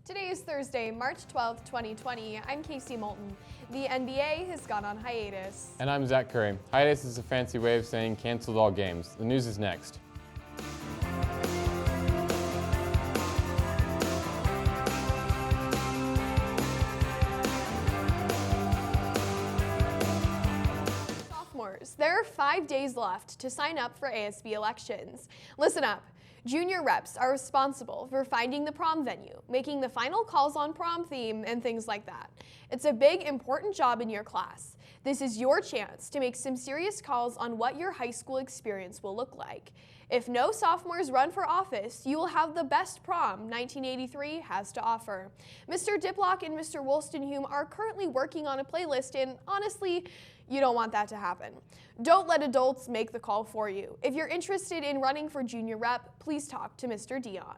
Today is Thursday, March 12th, 2020. I'm Casey Moulton. The NBA has gone on hiatus. And I'm Zach Curry. Hiatus is a fancy way of saying canceled all games. The news is next. Sophomores, there are 5 days left to sign up for ASB elections. Listen up. Junior reps are responsible for finding the prom venue, making the final calls on prom theme, and things like that. It's a big, important job in your class. This is your chance to make some serious calls on what your high school experience will look like. If no sophomores run for office, you will have the best prom 1983 has to offer. Mr. Diplock and Mr. Wolstenhume are currently working on a playlist, and honestly, you don't want that to happen. Don't let adults make the call for you. If you're interested in running for junior rep, please talk to Mr. Dion.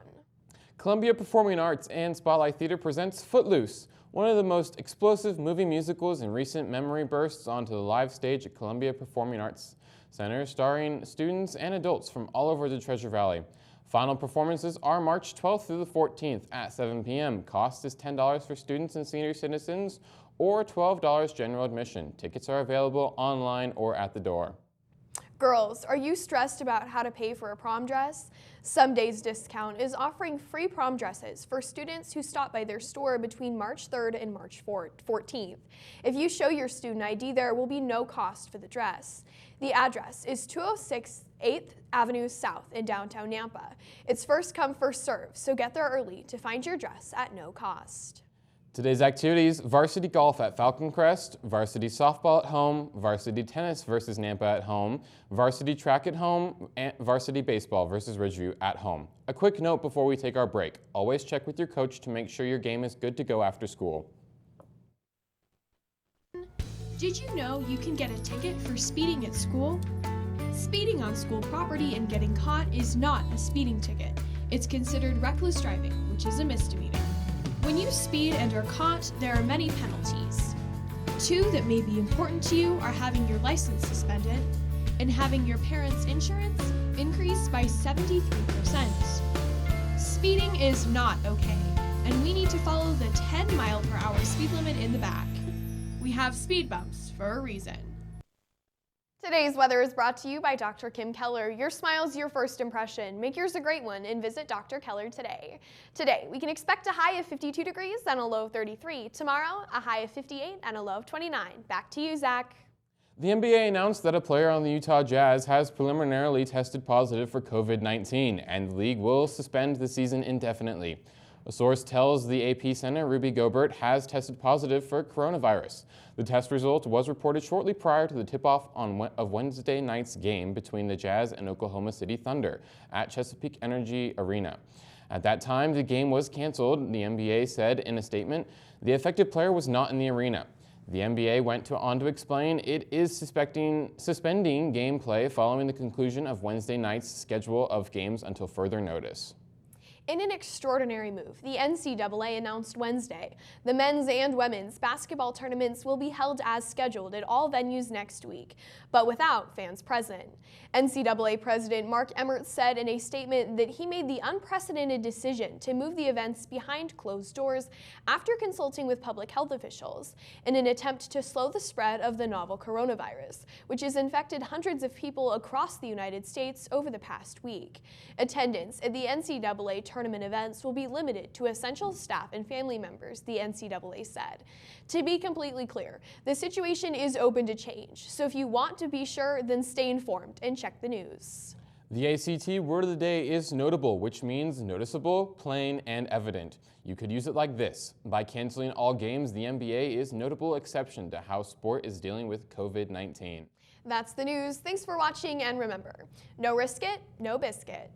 Columbia Performing Arts and Spotlight Theater presents Footloose, one of the most explosive movie musicals in recent memory bursts onto the live stage at Columbia Performing Arts Center, starring students and adults from all over the Treasure Valley. Final performances are March 12th through the 14th at 7 p.m. Cost is $10 for students and senior citizens, or $12 general admission. Tickets are available online or at the door. Girls, are you stressed about how to pay for a prom dress? Some Days Discount is offering free prom dresses for students who stop by their store between March 3rd and March 14th. If you show your student ID, there will be no cost for the dress. The address is 206 8th Avenue South in downtown Nampa. It's first come, first serve, so get there early to find your dress at no cost. Today's activities: varsity golf at Falcon Crest, varsity softball at home, varsity tennis versus Nampa at home, varsity track at home, and varsity baseball versus Ridgeview at home. A quick note before we take our break: always check with your coach to make sure your game is good to go after school. Did you know you can get a ticket for speeding at school? Speeding on school property and getting caught is not a speeding ticket. It's considered reckless driving, which is a misdemeanor. When you speed and are caught, there are many penalties. 2 that may be important to you are having your license suspended and having your parents' insurance increased by 73%. Speeding is not okay, and we need to follow the 10-mile-per-hour speed limit in the back. We have speed bumps for a reason. Today's weather is brought to you by Dr. Kim Keller. Your smile's your first impression. Make yours a great one and visit Dr. Keller today. Today, we can expect a high of 52 degrees and a low of 33. Tomorrow, a high of 58 and a low of 29. Back to you, Zach. The NBA announced that a player on the Utah Jazz has preliminarily tested positive for COVID-19, and the league will suspend the season indefinitely. A source tells the AP Center Ruby Gobert has tested positive for coronavirus. The test result was reported shortly prior to the tip-off of Wednesday night's game between the Jazz and Oklahoma City Thunder at Chesapeake Energy Arena. At that time, the game was canceled, the NBA said in a statement. The affected player was not in the arena. The NBA went on to explain it is suspending gameplay following the conclusion of Wednesday night's schedule of games until further notice. In an extraordinary move, the NCAA announced Wednesday the men's and women's basketball tournaments will be held as scheduled at all venues next week, but without fans present. NCAA President Mark Emmert said in a statement that he made the unprecedented decision to move the events behind closed doors after consulting with public health officials in an attempt to slow the spread of the novel coronavirus, which has infected hundreds of people across the United States over the past week. Attendance at the NCAA tournament events will be limited to essential staff and family members, the NCAA said. To be completely clear, the situation is open to change, so if you want to be sure, then stay informed and check the news. The ACT word of the day is notable, which means noticeable, plain, and evident. You could use it like this: by canceling all games, the NBA is notable exception to how sport is dealing with COVID-19. That's the news. Thanks for watching, and remember, no risk it, no biscuit.